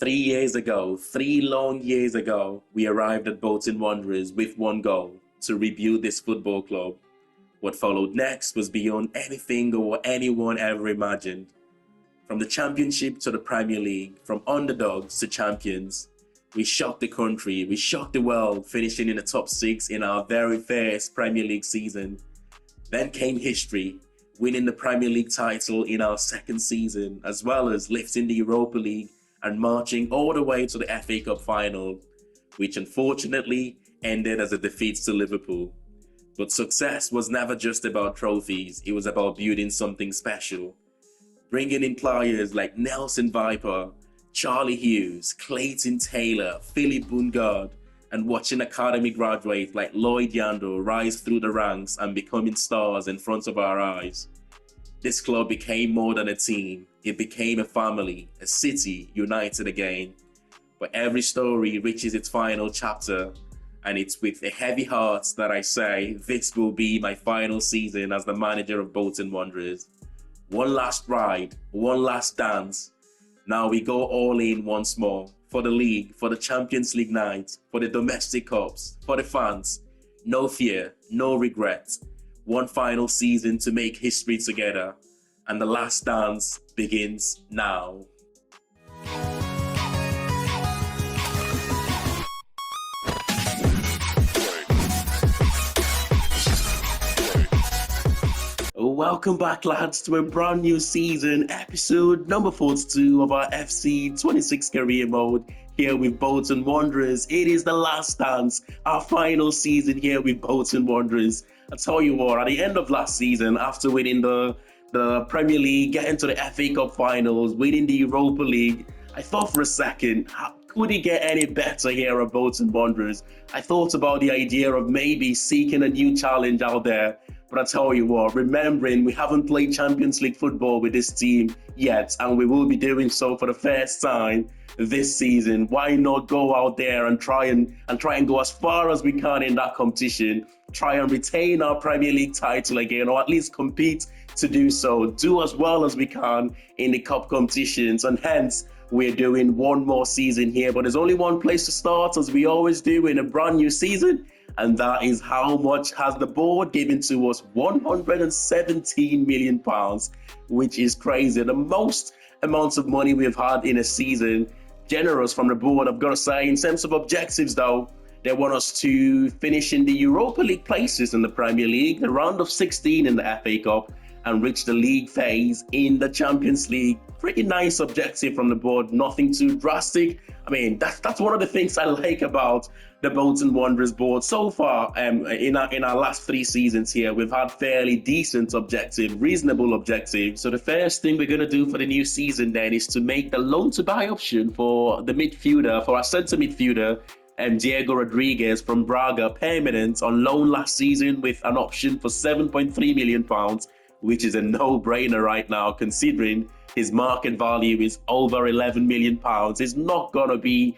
3 years ago, 3 long years ago, we arrived at Bolton Wanderers with one goal: to rebuild this football club. What followed next was beyond anything or anyone ever imagined. From the Championship to the Premier League, from underdogs to champions, we shocked the country, we shocked the world, finishing in the top 6 in our very first Premier League season. Then came history, winning the Premier League title in our second season, as well as lifting the Europa League and marching all the way to the FA Cup final, which unfortunately ended as a defeat to Liverpool. But success was never just about trophies, it was about building something special. Bringing in players like Nelson Viper, Charlie Hughes, Clayton Taylor, Philip Bungard, and watching academy graduates like Lloyd Yando rise through the ranks and becoming stars in front of our eyes. This club became more than a team. It became a family, a city united again. But every story reaches its final chapter, and it's with a heavy heart that I say this will be my final season as the manager of Bolton Wanderers. One last ride, one last dance. Now we go all in once more, for the league, for the Champions League night, for the domestic cups, for the fans. No fear, no regret. One final season to make history together, and the last dance begins now. Welcome back, lads, to a brand new season, episode number 42 of our FC 26 career mode here with Bolton Wanderers. It is the last dance, our final season here with Bolton Wanderers. I tell you what, at the end of last season, after winning the Premier League, getting to the FA Cup finals, winning the Europa League, I thought for a second, how could it get any better here at Bolton Wanderers? I thought about the idea of maybe seeking a new challenge out there. But I tell you what, remembering we haven't played Champions League football with this team yet, and we will be doing so for the first time this season, why not go out there and try and go as far as we can in that competition, try and retain our Premier League title again, or at least compete to do so, do as well as we can in the cup competitions, and hence we're doing one more season here. But there's only one place to start, as we always do in a brand new season, and that is how much has the board given to us. £117 million, which is crazy. The most amounts of money we've had in a season. Generous from the board, I've got to say. In terms of objectives, though, they want us to finish in the Europa League places in the Premier League, the round of 16 in the FA Cup, and reach the league phase in the Champions League. Pretty nice objective from the board, nothing too drastic. I mean, that's one of the things I like about the Bolton Wanderers board so far. In our last 3 seasons here, we've had fairly decent objective, reasonable objective. So the first thing we're going to do for the new season then is to make the loan to buy option for the midfielder, for our centre midfielder, Diego Rodriguez from Braga, permanent on loan last season with an option for £7.3 million, which is a no-brainer right now, considering his market value is over £11 million. He's not going to be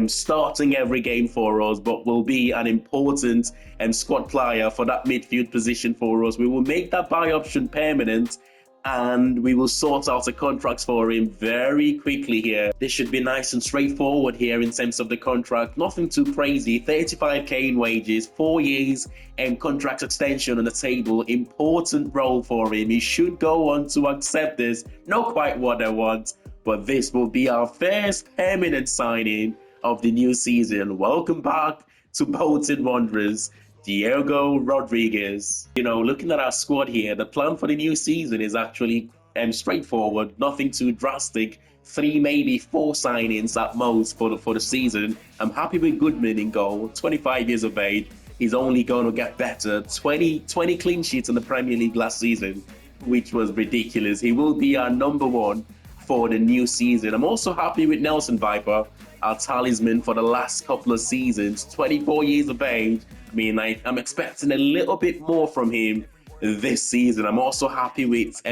starting every game for us, but will be an important squad player for that midfield position for us. We will make that buy option permanent, and we will sort out the contracts for him very quickly here. This should be nice and straightforward here in terms of the contract. Nothing too crazy. 35k in wages, 4 years and contract extension on the table. Important role for him. He should go on to accept this. Not quite what I want, but this will be our first permanent signing of the new season. Welcome back to Bolton Wanderers, Diego Rodriguez. You know, looking at our squad here, the plan for the new season is actually straightforward, nothing too drastic. 3, maybe 4 signings at most for the season. I'm happy with Goodman in goal, 25 years of age. He's only going to get better. 20 clean sheets in the Premier League last season, which was ridiculous. He will be our number 1 for the new season. I'm also happy with Nelson Viper, our talisman for the last couple of seasons, 24 years of age. I mean, I'm expecting a little bit more from him this season. I'm also happy with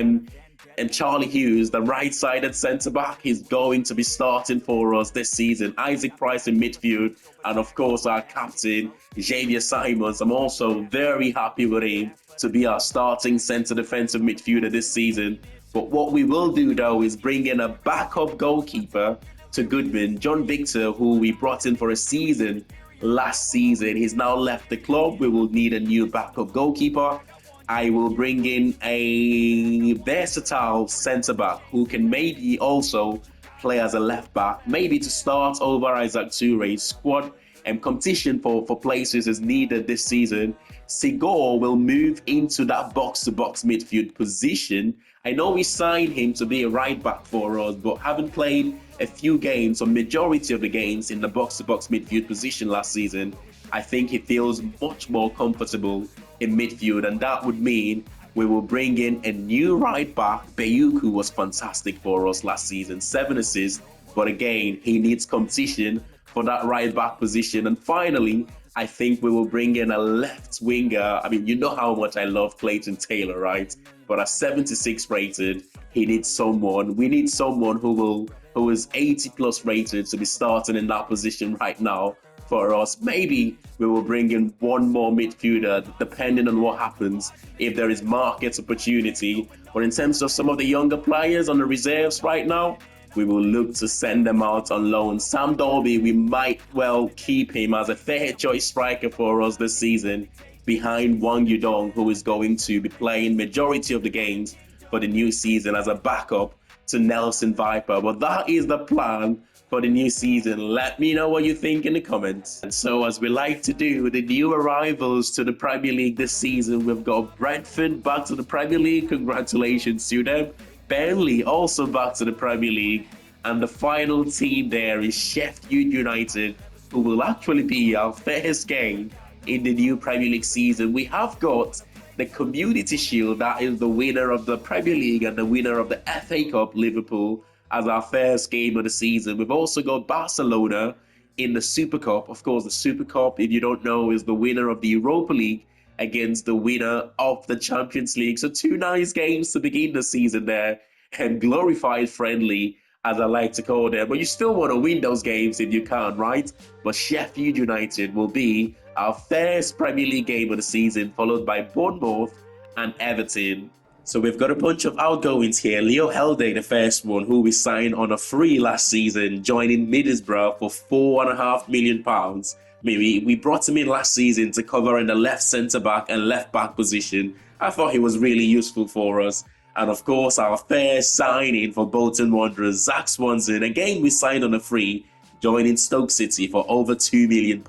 Charlie Hughes, the right-sided centre-back. He's going to be starting for us this season. Isaac Price in midfield, and of course our captain, Xavier Simons. I'm also very happy with him to be our starting centre defensive midfielder this season. But what we will do, though, is bring in a backup goalkeeper to Goodman. John Victor, who we brought in for a season last season, he's now left the club. We will need a new backup goalkeeper. I will bring in a versatile centre back who can maybe also play as a left back, maybe to start over Isaac Touré's squad. And competition for places is needed this season. Sigor will move into that box-to-box midfield position. I know we signed him to be a right back for us, but having played a few games, or majority of the games, in the box-to-box midfield position last season, I think he feels much more comfortable in midfield, and that would mean we will bring in a new right back. Bayuku was fantastic for us last season, 7 assists, but again, he needs competition for that right back position. And finally, I think we will bring in a left winger. I mean, you know how much I love Clayton Taylor, right? But at 76 rated, we need someone who is 80 plus rated to be starting in that position right now for us. Maybe we will bring in one more midfielder, depending on what happens, if there is market opportunity. But in terms of some of the younger players on the reserves right now, we will look to send them out on loan. Sam Dolby, we might well keep him as a fair choice striker for us this season, behind Wang Yudong, who is going to be playing majority of the games for the new season as a backup to Nelson Viper. But that is the plan for the new season. Let me know what you think in the comments. And so, as we like to do, the new arrivals to the Premier League this season, we've got Brentford back to the Premier League. Congratulations to them. Burnley also back to the Premier League. And the final team there is Sheffield United, who will actually be our first game in the new Premier League season. We have got the Community Shield, that is the winner of the Premier League and the winner of the FA Cup, Liverpool, as our first game of the season. We've also got Barcelona in the Super Cup. Of course, the Super Cup, if you don't know, is the winner of the Europa League against the winner of the Champions League. So 2 nice games to begin the season there, and glorified friendly, as I like to call them. But you still want to win those games if you can, right? But Sheffield United will be our first Premier League game of the season, followed by Bournemouth and Everton. So we've got a bunch of outgoings here. Leo Helde, the first one, who we signed on a free last season, joining Middlesbrough for £4.5 million. I mean, we brought him in last season to cover in the left centre-back and left-back position. I thought he was really useful for us. And of course, our first signing for Bolton Wanderers, Zach Swanson. Again, we signed on a free, joining Stoke City for over £2 million.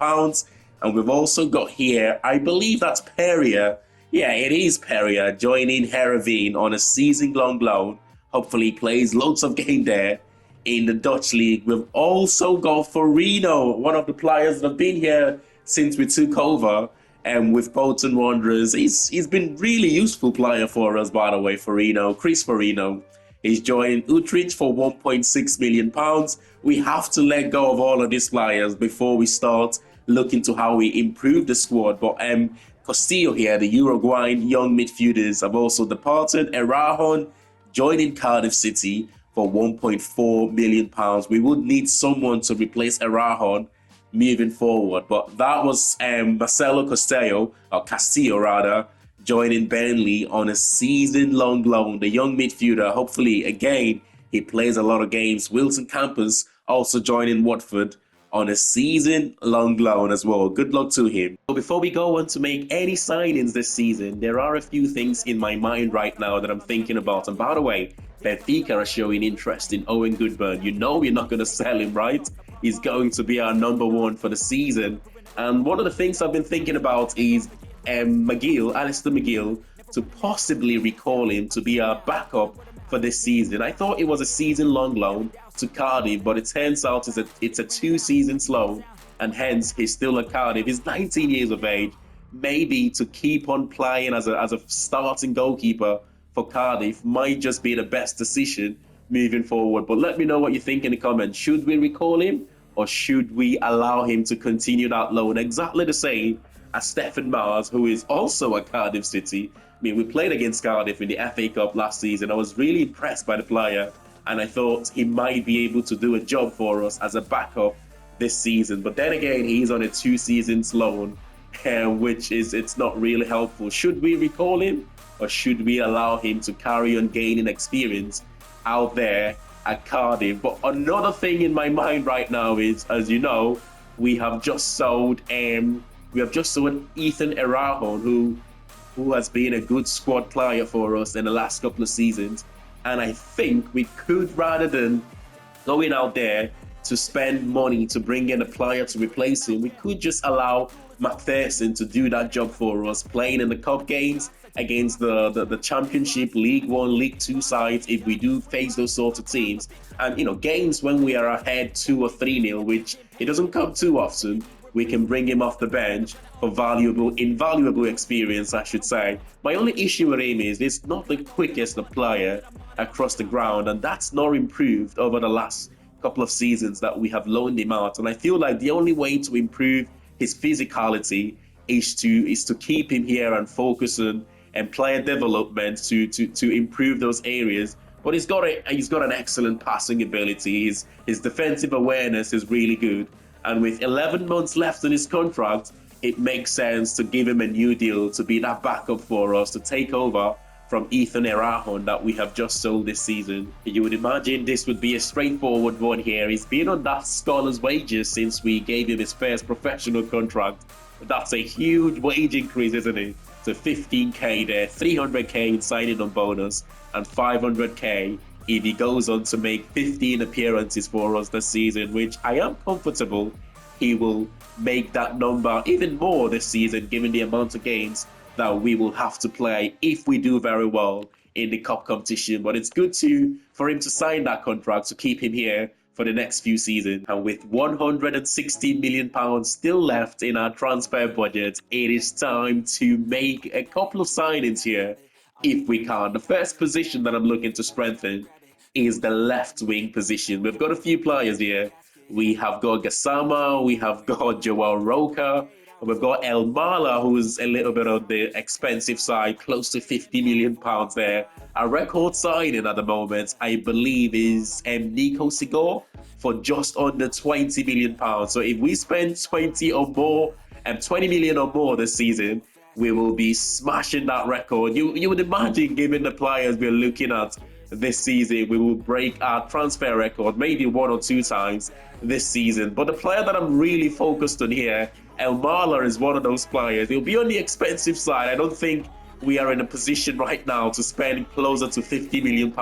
And we've also got here, I believe that's Peria. Yeah, it is Peria, joining Heerenveen on a season-long loan. Hopefully plays loads of game there in the Dutch league. We've also got Farino, one of the players that have been here since we took over, and with Bolton Wanderers. He's been really useful player for us, by the way, Farino, Chris Farino. He's joined Utrecht for £1.6 million. We have to let go of all of these players before we start looking to how we improve the squad. But Castillo here, the Uruguayan young midfielders, have also departed. Erajon joining Cardiff City for £1.4 million. We would need someone to replace Erajon moving forward. But that was Marcelo Castillo, joining Burnley on a season-long loan. The young midfielder, hopefully, again, he plays a lot of games. Wilson Campos also joining Watford on a season-long loan as well. Good luck to him. So before we go on to make any signings this season, there are a few things in my mind right now that I'm thinking about. And by the way, Benfica are showing interest in Owen Goodburn. You know we're not going to sell him, right? He's going to be our number 1 for the season. And one of the things I've been thinking about is Alistair McGill, to possibly recall him to be our backup for this season. I thought it was a season-long loan to Cardiff, but it turns out it's a 2 seasons loan, and hence he's still at Cardiff. He's 19 years of age. Maybe to keep on playing as a starting goalkeeper for Cardiff might just be the best decision moving forward. But let me know what you think in the comments. Should we recall him, or should we allow him to continue that loan? Exactly the same as Stefan Mars, who is also at Cardiff City. I mean, we played against Cardiff in the FA Cup last season. I was really impressed by the player, and I thought he might be able to do a job for us as a backup this season. But then again, he's on a 2 seasons loan, which is, it's not really helpful. Should we recall him, or should we allow him to carry on gaining experience out there at Cardiff. But another thing in my mind right now is, as you know, we have just sold Ethan Erahon, who has been a good squad player for us in the last couple of seasons. And I think we could, rather than going out there to spend money to bring in a player to replace him, we could just allow McPherson to do that job for us, playing in the cup games against the Championship, League One, League Two sides, if we do face those sorts of teams. And, games when we are ahead 2 or 3-0, which it doesn't come too often, we can bring him off the bench for invaluable experience, I should say. My only issue with him is he's not the quickest player across the ground, and that's not improved over the last couple of seasons that we have loaned him out. And I feel like the only way to improve his physicality is to keep him here and focus on and player development to improve those areas. But he's got an excellent passing ability. His defensive awareness is really good. And with 11 months left in his contract, it makes sense to give him a new deal to be that backup for us, to take over from Ethan Erahon that we have just sold this season. You would imagine this would be a straightforward one here. He's been on that scholar's wages since we gave him his first professional contract. That's a huge wage increase, isn't it? To 15k there, 300k in signing on bonus, and 500k if he goes on to make 15 appearances for us this season, which I am comfortable he will make that number even more this season, given the amount of games that we will have to play if we do very well in the cup competition. But it's good for him to sign that contract to keep him here for the next few seasons. And with £160 million still left in our transfer budget, it is time to make a couple of signings here if we can. The first position that I'm looking to strengthen is the left wing position. We've got a few players here. We have got Gassama, we have got Joao Roca, we've got El Mala, who's a little bit on the expensive side, close to £50 million there. Our record signing at the moment, I believe, is Nico Sigor for just under £20 million. So if we spend 20 million or more this season, we will be smashing that record. You would imagine, given the players we're looking at this season, we will break our transfer record maybe 1 or 2 times this season. But the player that I'm really focused on here, El Mala, is one of those players. He'll be on the expensive side. I don't think we are in a position right now to spend closer to £50 million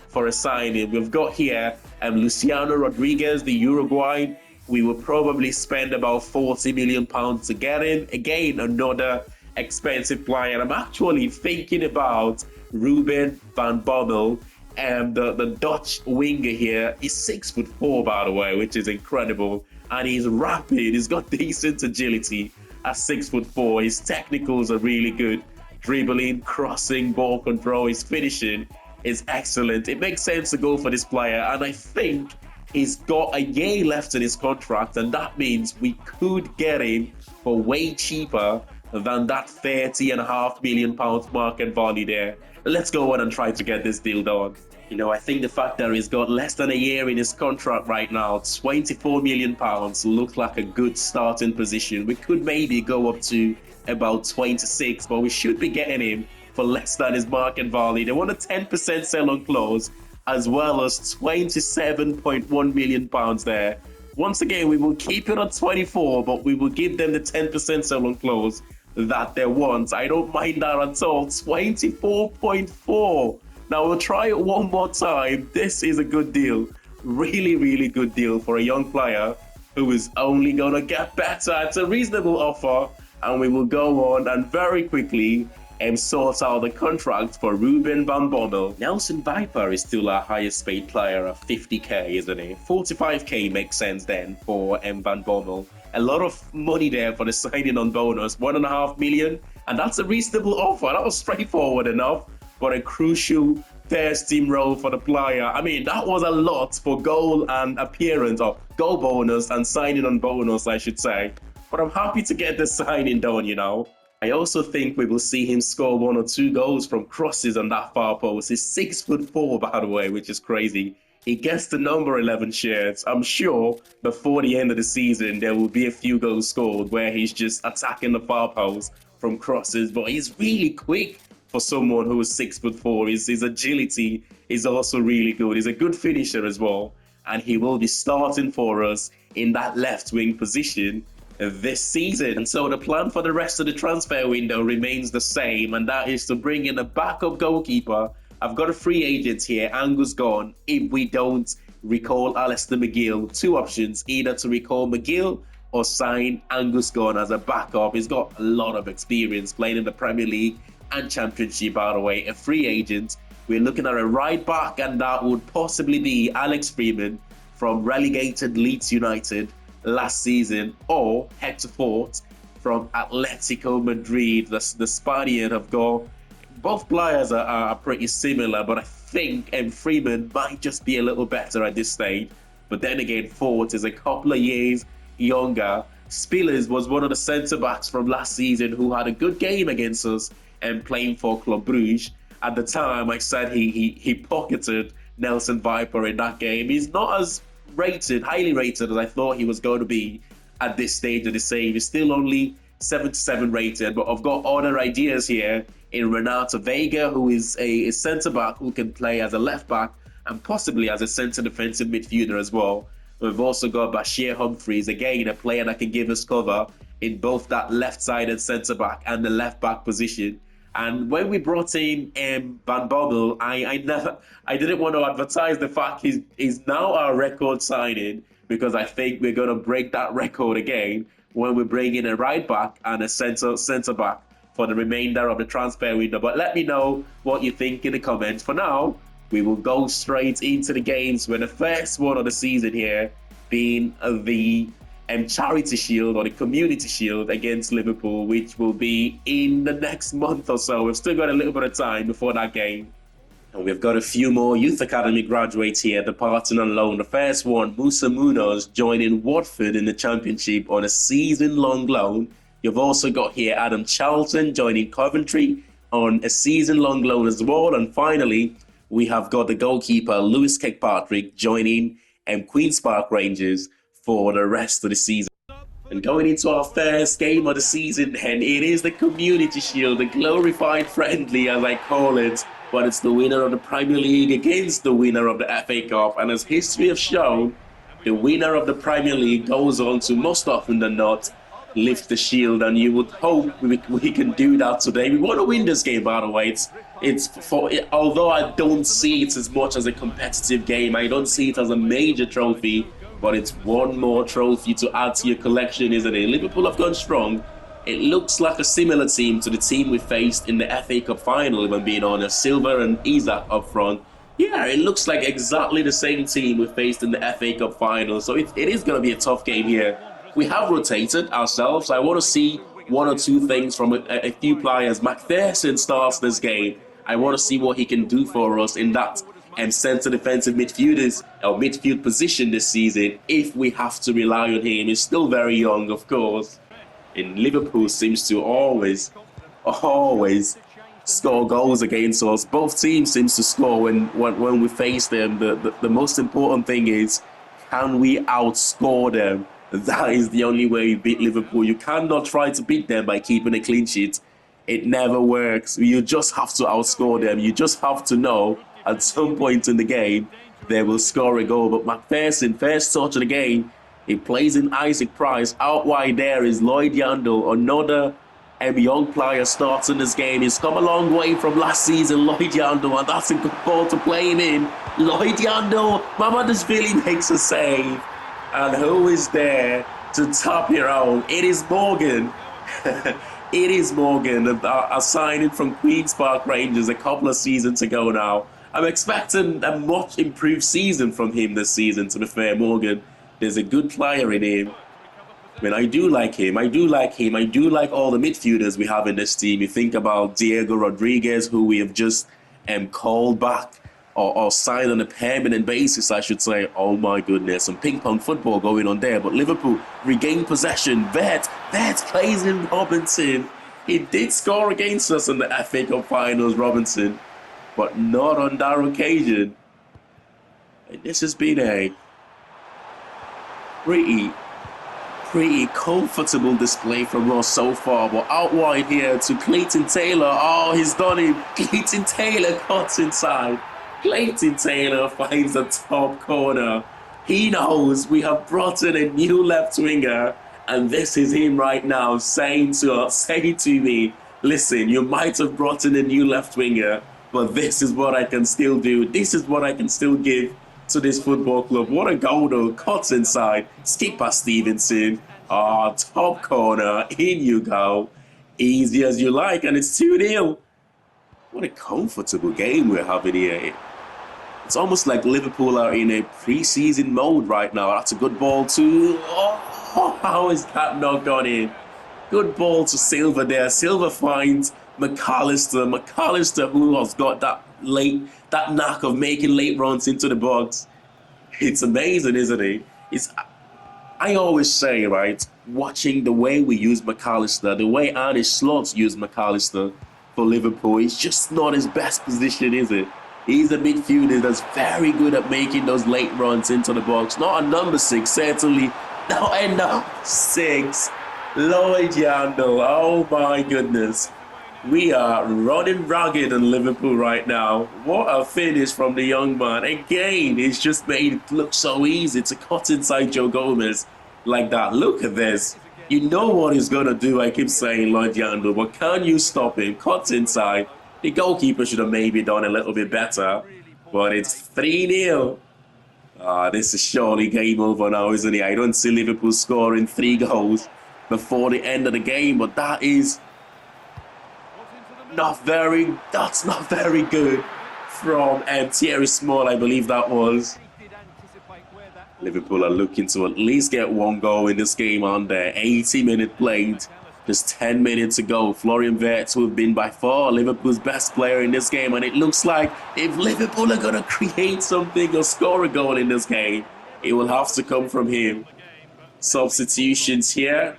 for a signing. We've got here Luciano Rodriguez, the Uruguayan. We will probably spend about £40 million to get him. Again, another expensive player. I'm actually thinking about Ruben van Bommel, and the Dutch winger here is 6'4", by the way, which is incredible. And he's rapid. He's got decent agility at 6'4". His technicals are really good. Dribbling, crossing, ball control, his finishing is excellent. It makes sense to go for this player, and I think he's got a year left in his contract, and that means we could get him for way cheaper than that £30.5 million market value there. Let's go on and try to get this deal done. I think the fact that he's got less than a year in his contract right now, £24 million, looks like a good starting position. We could maybe go up to about 26, but we should be getting him for less than his market value. They want a 10% sell-on clause, as well as £27.1 million there. Once again, we will keep it at 24, but we will give them the 10% sell-on clause that they want. I don't mind that at all. 24.4. Now we'll try it one more time. This is a good deal. Really, really good deal for a young player who is only gonna get better. It's a reasonable offer, and we will go on and very quickly sort out the contract for Ruben van Bommel. Nelson Viper is still our highest paid player at 50k, isn't it? 45k makes sense then for Van Bommel. A lot of money there for the signing on bonus, £1.5 million, and that's a reasonable offer. That was straightforward enough, but a crucial first team role for the player. I mean, that was a lot for goal and appearance, or goal bonus and signing on bonus, I should say. But I'm happy to get the signing done, I also think we will see him score 1 or 2 goals from crosses on that far post. He's 6'4", by the way, which is crazy. He gets the number 11 shirts. I'm sure before the end of the season, there will be a few goals scored where he's just attacking the far post from crosses. But he's really quick for someone who is 6'4". His agility is also really good. He's a good finisher as well. And he will be starting for us in that left wing position this season. And so the plan for the rest of the transfer window remains the same, and that is to bring in a backup goalkeeper. I've got a free agent here, Angus gone. If we don't recall Alistair McGill, two options, either to recall McGill or sign Angus gone as a backup. He's got a lot of experience playing in the Premier League and Championship, by the way, a free agent. We're looking at a right back, and that would possibly be Alex Freeman from relegated Leeds United last season, or Hector Fort from Atletico Madrid. The Spaniard have got, both players are pretty similar, but I think Freeman might just be a little better at this stage. But then again, Fort is a couple of years younger. Spillers was one of the centre-backs from last season who had a good game against us and playing for Club Brugge. At the time, I said he pocketed Nelson Viper in that game. He's not as highly rated as I thought he was going to be at this stage of the save. He's still only 77 rated, but I've got other ideas here in Renato Vega, who is a centre-back who can play as a left-back and possibly as a centre defensive midfielder as well. We've also got Bashir Humphreys, again, a player that can give us cover in both that left-sided centre-back and the left-back position. And when we brought in Van Bommel, I didn't want to advertise the fact he's now our record signing, because I think we're going to break that record again when we bring in a right back and a centre back for the remainder of the transfer window. But let me know what you think in the comments. For now, we will go straight into the games, with the first one of the season here being the Charity Shield, or the Community Shield, against Liverpool, which will be in the next month or so. We've still got a little bit of time before that game. And we've got a few more Youth Academy graduates here departing on loan. The first one, Musa Munoz, joining Watford in the Championship on a season-long loan. You've also got here Adam Charlton joining Coventry on a season-long loan as well. And finally, we have got the goalkeeper, Lewis Kirkpatrick, joining Queen's Park Rangers for the rest of the season. And going into our first game of the season, and it is the Community Shield, the glorified friendly as I call it, but it's the winner of the Premier League against the winner of the FA Cup. And as history has shown, the winner of the Premier League goes on to, most often than not, lift the shield, and you would hope we can do that today. We want to win this game, by the way. Although I don't see it as much as a competitive game, I don't see it as a major trophy, but it's one more trophy to add to your collection, isn't it? Liverpool have gone strong. It looks like a similar team to the team we faced in the FA Cup final, if I'm being honest. Silva and Isak up front. Yeah, it looks like exactly the same team we faced in the FA Cup final. So it is going to be a tough game here. We have rotated ourselves. I want to see one or two things from a few players. McPherson starts this game. I want to see what he can do for us in that centre defensive midfield position this season, if we have to rely on him. He's still very young, of course. And Liverpool seems to always score goals against us. Both teams seems to score when we face them. The most important thing is, can we outscore them? That is the only way you beat Liverpool. You cannot try to beat them by keeping a clean sheet. It never works. You just have to outscore them. You just have to know at some point in the game they will score a goal. But McPherson, first touch of the game, he plays in Isaac Price. Out wide there is Lloyd Yandel, another young player starts in this game. He's come a long way from last season, Lloyd Yandel, and that's a good ball to play him in. Lloyd Yandel, Mamadashvili makes a save. And who is there to top your own? It is Morgan. It is Morgan, a signing from Queen's Park Rangers a couple of seasons ago now. I'm expecting a much improved season from him this season, to be fair. Morgan, there's a good player in him. I mean, I do like him. I do like all the midfielders we have in this team. You think about Diego Rodriguez, who we have just called back or signed on a permanent basis, I should say. Oh my goodness, some ping-pong football going on there. But Liverpool regain possession. Vert plays in Robinson. He did score against us in the FA Cup finals, Robinson, but not on that occasion. And this has been a pretty pretty comfortable display from us so far, but out wide here to Clayton Taylor. Oh, he's done it. Clayton Taylor cuts inside. Clayton Taylor finds the top corner. He knows we have brought in a new left winger, and this is him right now saying to me, listen, you might have brought in a new left winger, but this is what I can still do. This is what I can still give to this football club. What a goal though. Cuts inside. Skip past Stevenson. Top corner. In you go. Easy as you like, and it's 2-0. What a comfortable game we're having here. It's almost like Liverpool are in a pre-season mode right now. That's a good ball too. Oh, how is that not gone in? Good ball to Silva there. Silva finds McAllister. McAllister, who has got that knack of making late runs into the box. It's amazing, isn't it? I always say, right, watching the way we use McAllister, the way Arne Slot used McAllister for Liverpool, it's just not his best position, is it? He's a midfielder that's very good at making those late runs into the box. Not a number 6, certainly. Not a number 6. Lloyd Yandel, oh my goodness. We are running ragged in Liverpool right now. What a finish from the young man. Again, he's just made it look so easy to cut inside Joe Gomez like that. Look at this. You know what he's going to do, I keep saying, Lloyd Yandel, but can you stop him? Cuts inside. The goalkeeper should have maybe done a little bit better, but it's 3-0. This is surely game over now, isn't it? I don't see Liverpool scoring 3 goals before the end of the game, but that's not very good from Thierry Small, I believe that was. Liverpool are looking to at least get 1 goal in this game on their 80-minute played. Just 10 minutes to go. Florian Wirtz, who have been by far Liverpool's best player in this game, and it looks like if Liverpool are going to create something or score a goal in this game, it will have to come from him. Substitutions here.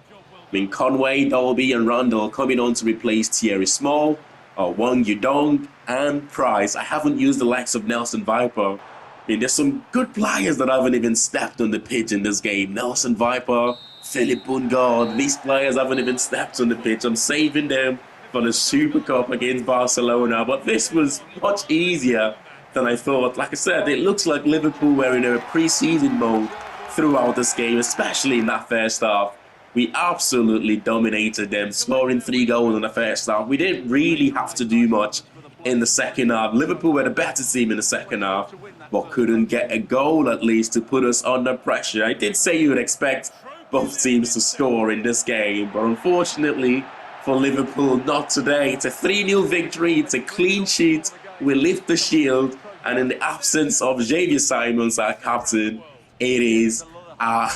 Conway, Dolby and Randall coming on to replace Thierry Small, Wang Yudong and Price. I haven't used the likes of Nelson Viper. There's some good players that haven't even stepped on the pitch in this game. Nelson Viper, Philip Bungard, these players haven't even stepped on the pitch. I'm saving them for the Super Cup against Barcelona, but this was much easier than I thought. Like I said, it looks like Liverpool were in a pre-season mode throughout this game, especially in that first half. We absolutely dominated them, scoring 3 goals in the first half. We didn't really have to do much in the second half. Liverpool were the better team in the second half, but couldn't get a goal at least to put us under pressure. I did say you would expect both teams to score in this game, but unfortunately for Liverpool, not today. It's a 3-0 victory, it's a clean sheet, we lift the shield, and in the absence of Xavier Simons, our captain, it is our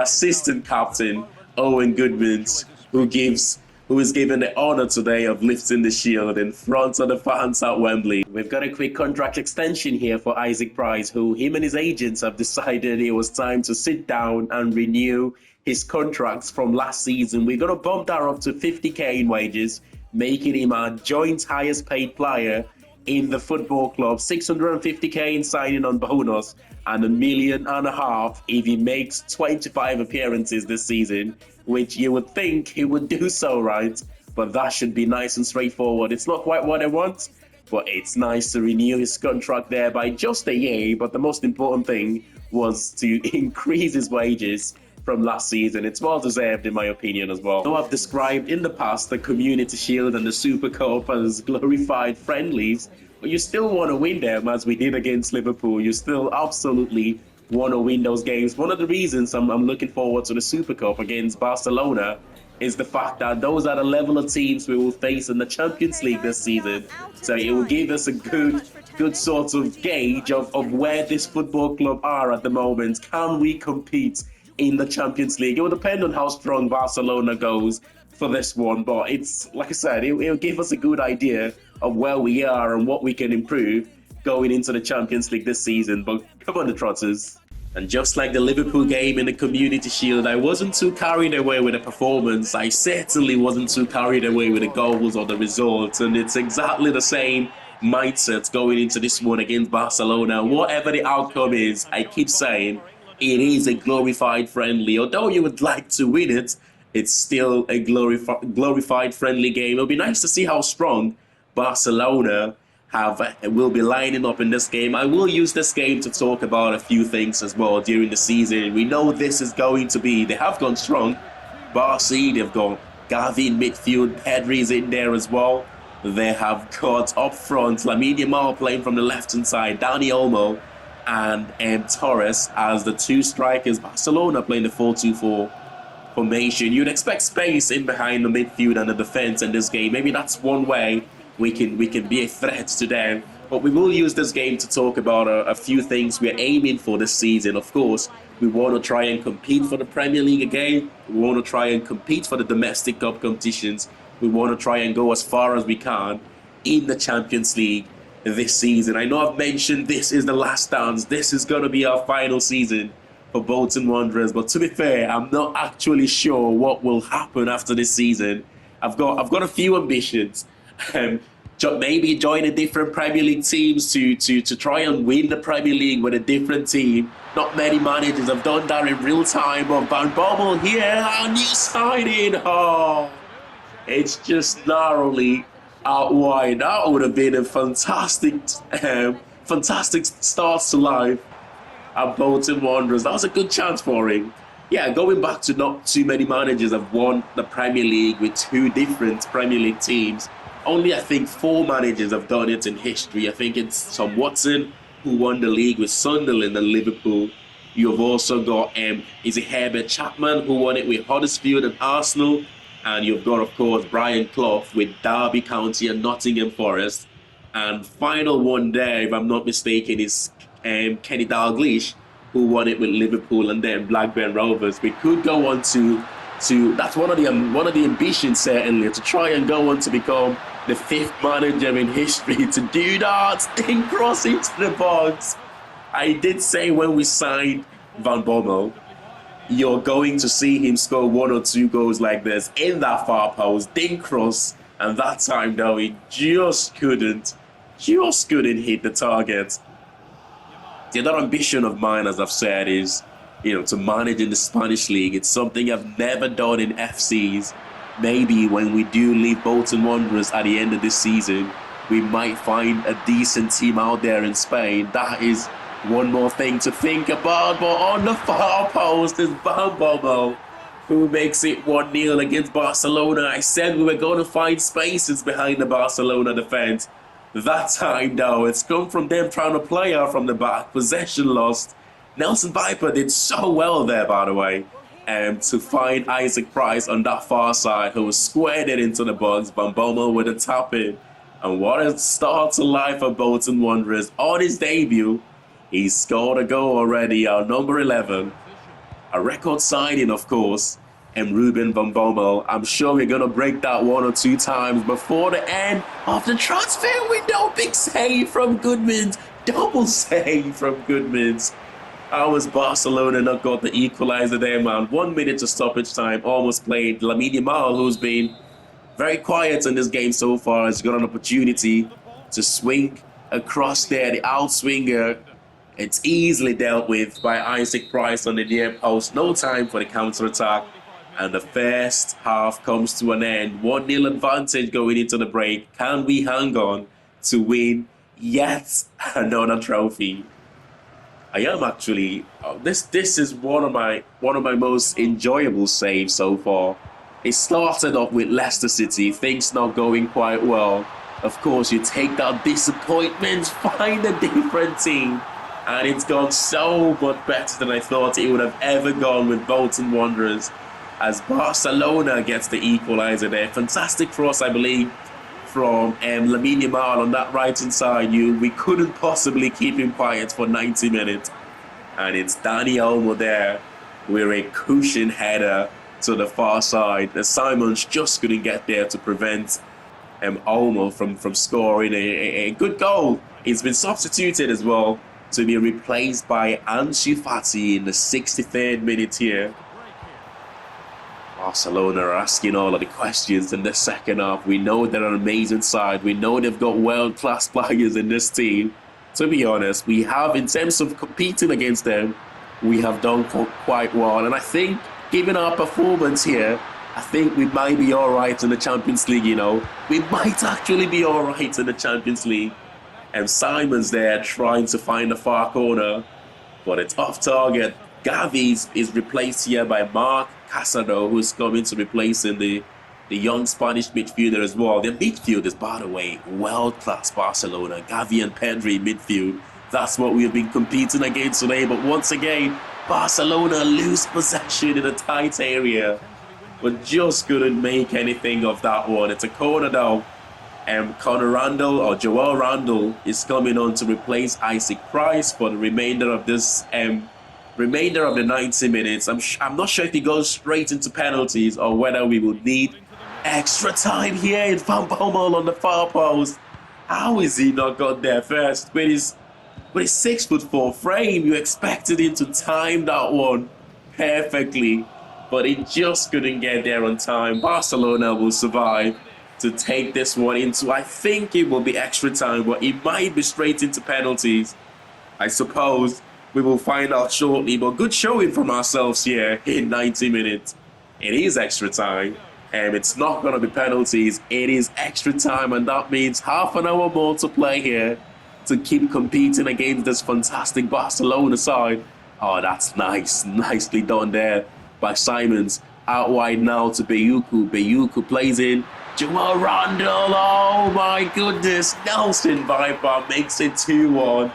assistant captain, Owen Goodmans, who is given the honour today of lifting the shield in front of the fans at Wembley. We've got a quick contract extension here for Isaac Price, who him and his agents have decided it was time to sit down and renew his contracts from last season. We're going to bump that up to 50k in wages, making him our joint highest paid player in the football club. 650k in signing on bonus and $1.5 million if he makes 25 appearances this season, which you would think he would do so, right? But that should be nice and straightforward. It's not quite what I want, but it's nice to renew his contract there by just a year. But the most important thing was to increase his wages from last season. It's well deserved in my opinion as well. Though I've described in the past the Community Shield and the Super Cup as glorified friendlies, but you still want to win them as we did against Liverpool. You still absolutely want to win those games. One of the reasons I'm looking forward to the Super Cup against Barcelona is the fact that those are the level of teams we will face in the Champions League this season. So it will give us a good sort of gauge of where this football club are at the moment. Can we compete in the Champions League? It will depend on how strong Barcelona goes for this one, but it's like I said, it'll give us a good idea of where we are and what we can improve going into the Champions League this season. But come on, the Trotters. And just like the Liverpool game in the Community Shield, I wasn't too carried away with the performance. I certainly wasn't too carried away with the goals or the results, and it's exactly the same mindset going into this one against Barcelona. Whatever the outcome is, I keep saying It is a glorified friendly. Although you would like to win it, it's still a glorified friendly game. It'll be nice to see how strong Barcelona will be lining up in this game. I will use this game to talk about a few things as well during the season. We know this is going to be, they have gone strong. Barca, they've got Gavi in midfield, Pedri's in there as well. They have got up front Lamine Yamal playing from the left-hand side, Dani Olmo and Torres as the two strikers. Barcelona playing the 4-2-4 formation. You'd expect space in behind the midfield and the defense in this game. Maybe that's one way we can be a threat to them. But we will use this game to talk about a few things we're aiming for this season. Of course, we want to try and compete for the Premier League again. We want to try and compete for the domestic cup competitions. We want to try and go as far as we can in the Champions League this season. I know I've mentioned this is the last dance. This is going to be our final season for Bolton Wanderers. But to be fair, I'm not actually sure what will happen after this season. I've got a few ambitions. Maybe join a different Premier League teams to try and win the Premier League with a different team. Not many managers have done that in real time. But Van Bommel here, our new signing. Oh, it's just narrowly out wide. That would have been a fantastic start to life at Bolton Wanderers. That was a good chance for him. Yeah, going back to not too many managers have won the Premier League with two different Premier League teams. Only, I think, 4 managers have done it in history. I think it's Tom Watson, who won the league with Sunderland and Liverpool. You've also got, is it Herbert Chapman, who won it with Huddersfield and Arsenal. And you've got, of course, Brian Clough with Derby County and Nottingham Forest. And final one there, if I'm not mistaken, is Kenny Dalglish, who won it with Liverpool and then Blackburn Rovers. We could go on to that's one of the ambitions, certainly, to try and go on to become the 5th manager in history to do that. Then cross into the box. I did say when we signed Van Bommel, you're going to see him score 1 or 2 goals like this in that far post, then cross, and that time though he just couldn't hit the target. The other ambition of mine, as I've said, is to manage in the Spanish league. It's something I've never done in FCs. Maybe when we do leave Bolton Wanderers at the end of this season, we might find a decent team out there in Spain. That is one more thing to think about. But on the far post is Van Bommel, who makes it 1-0 against Barcelona. I said we were going to find spaces behind the Barcelona defense. That time, though, it's come from them trying to play out from the back. Possession lost. Nelson Viper did so well there, by the way, to find Isaac Price on that far side, who was squared it into the box. Van Bommel with a tap in. And what a start to life for Bolton Wanderers. On his debut, he scored a goal already, our number 11. A record signing, of course, and Ruben Van Bommel. I'm sure we're going to break that 1 or 2 times before the end of the transfer window. Big save from Goodmans. Double save from Goodmans. How was Barcelona not got the equalizer there, man? 1 minute to stoppage time, almost played. Lamine Yamal, who's been very quiet in this game so far, has got an opportunity to swing across there. The outswinger, it's easily dealt with by Isaac Price on the near post. No time for the counter-attack. And the first half comes to an end. 1-0 advantage going into the break. Can we hang on to win yet another trophy? I am actually. This is one of my most enjoyable saves so far. It started off with Leicester City, things not going quite well. Of course, you take that disappointment, find a different team, and it's gone so much better than I thought it would have ever gone with Bolton Wanderers. As Barcelona gets the equaliser there, fantastic cross, I believe, from Lamine Yamal on that right-hand side. We couldn't possibly keep him quiet for 90 minutes. And it's Dani Olmo there with a cushion header to the far side. The Simons just couldn't get there to prevent Olmo from scoring a good goal. He's been substituted as well to be replaced by Ansu Fati in the 63rd minute here. Barcelona are asking all of the questions in the second half. We know they're an amazing side. We know they've got world-class players in this team. To be honest, we have, in terms of competing against them, we have done quite well. And I think, given our performance here, I think we might be all right in the Champions League, you know. We might actually be all right in the Champions League. And Simon's there trying to find the far corner, but it's off target. Gavi is replaced here by Mark Casado, who's coming to replace in the young Spanish midfielder as well. Their midfield is, by the way, world-class Barcelona. Gavi and Pedri midfield. That's what we have been competing against today. But once again, Barcelona lose possession in a tight area, but just couldn't make anything of that one. It's a corner though. Conor Randall, or Joel Randall, is coming on to replace Isaac Price for the remainder of this remainder of the 90 minutes. I'm not sure if he goes straight into penalties or whether we will need extra time here in Van Bommel on the far post. How is he not got there first? With his 6'4" frame, you expected him to time that one perfectly, but he just couldn't get there on time. Barcelona will survive to take this one into, I think it will be extra time, but it might be straight into penalties. I suppose we will find out shortly, but good showing from ourselves here in 90 minutes. It is extra time, and it's not going to be penalties. It is extra time, and that means half an hour more to play here to keep competing against this fantastic Barcelona side. Oh, that's nice. Nicely done there by Simons. Out wide now to Bayuku. Bayuku plays in. Joel Randall, oh my goodness. Nelson Viper makes it 2-1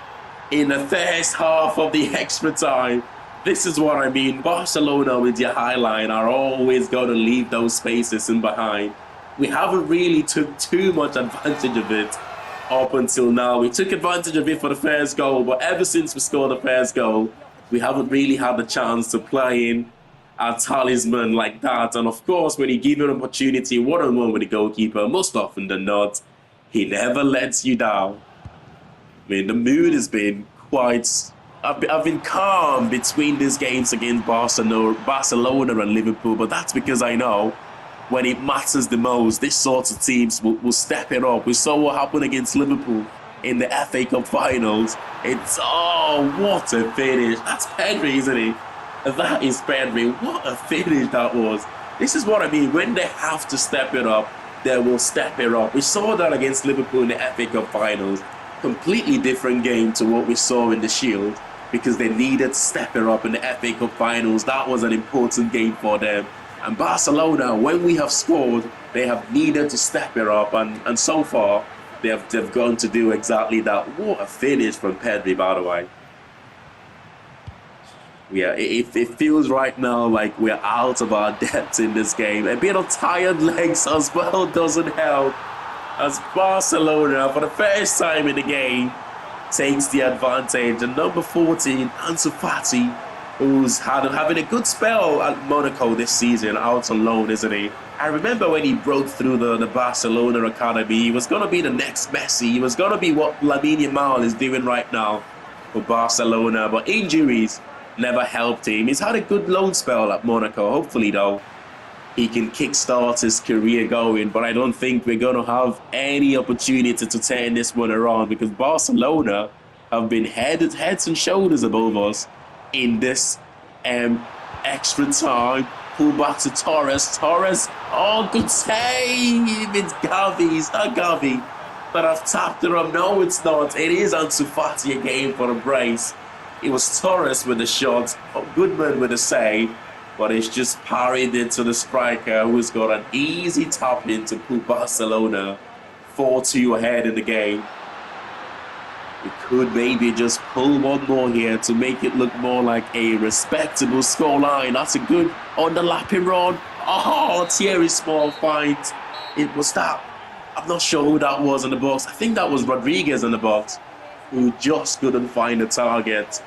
in the first half of the extra time. This is what I mean. Barcelona with your high line are always going to leave those spaces in behind. We haven't really took too much advantage of it up until now. We took advantage of it for the first goal, but ever since we scored the first goal, we haven't really had the chance to play in our talisman like that. And of course, when you give an opportunity one-on-one with the goalkeeper, most often than not, he never lets you down. I mean, the mood has been quite... I've been calm between these games against Barcelona and Liverpool, but that's because I know when it matters the most, these sorts of teams will step it up. We saw what happened against Liverpool in the FA Cup finals. It's, oh, what a finish. That's Pedri, isn't he? That is Pedri. What a finish that was. This is what I mean. When they have to step it up, they will step it up. We saw that against Liverpool in the FA Cup finals. Completely different game to what we saw in the Shield, because they needed to step it up in the FA Cup finals. That was an important game for them. And Barcelona, when we have scored, they have needed to step it up. And so far, they've gone to do exactly that. What a finish from Pedri, by the way. Yeah, it feels right now like we're out of our depth in this game. A bit of tired legs as well doesn't help, as Barcelona, for the first time in the game, takes the advantage. And number 14, Ansu Fati, who's having a good spell at Monaco this season, out on loan, isn't he? I remember when he broke through the Barcelona academy, he was going to be the next Messi. He was going to be what Lamine Yamal is doing right now for Barcelona, but injuries never helped him. He's had a good loan spell at Monaco. Hopefully, though, he can kickstart his career going, but I don't think we're going to have any opportunity to turn this one around, because Barcelona have been heads and shoulders above us in this extra time. Pull back to Torres. Torres, oh, good save. It's Gavi. It's not Gavi, but I've tapped it up. No, it's not. It is Ansu Fati again for the brace. It was Torres with the shot, Goodman with the save, but it's just parried into the striker, who's got an easy tap in to put Barcelona 4-2 ahead in the game. We could maybe just pull one more here to make it look more like a respectable scoreline. That's a good underlapping run. Oh, Thierry Small finds. It was that. I'm not sure who that was in the box. I think that was Rodriguez in the box, who just couldn't find the target.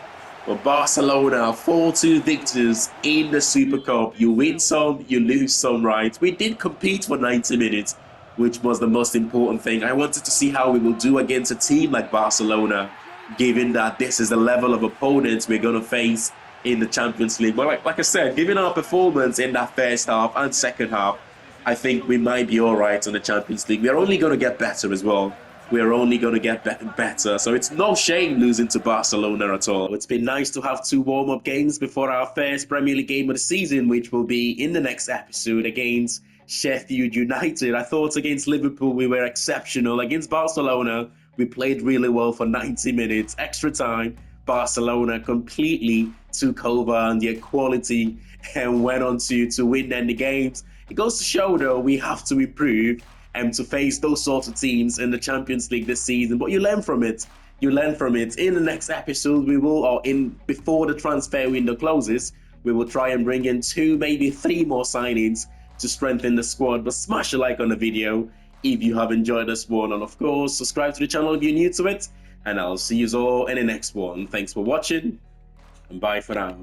But Barcelona, 4-2 victors in the Super Cup. You win some, you lose some, right? We did compete for 90 minutes, which was the most important thing. I wanted to see how we will do against a team like Barcelona, given that this is the level of opponents we're going to face in the Champions League. But like I said, given our performance in that first half and second half, I think we might be all right in the Champions League. We're only going to get better as well. we're only going to get better. So it's no shame losing to Barcelona at all. It's been nice to have 2 warm-up games before our first Premier League game of the season, which will be in the next episode against Sheffield United. I thought against Liverpool we were exceptional. Against Barcelona, we played really well for 90 minutes. Extra time, Barcelona completely took over and their quality and went on to win then the games. It goes to show, though, we have to improve and to face those sorts of teams in the Champions League this season. But you learn from it. You learn from it. In the next episode, we will, or in before the transfer window closes, we will try and bring in 2, maybe 3 more signings to strengthen the squad. But smash a like on the video if you have enjoyed this one. And of course, subscribe to the channel if you're new to it. And I'll see you all in the next one. Thanks for watching, and bye for now.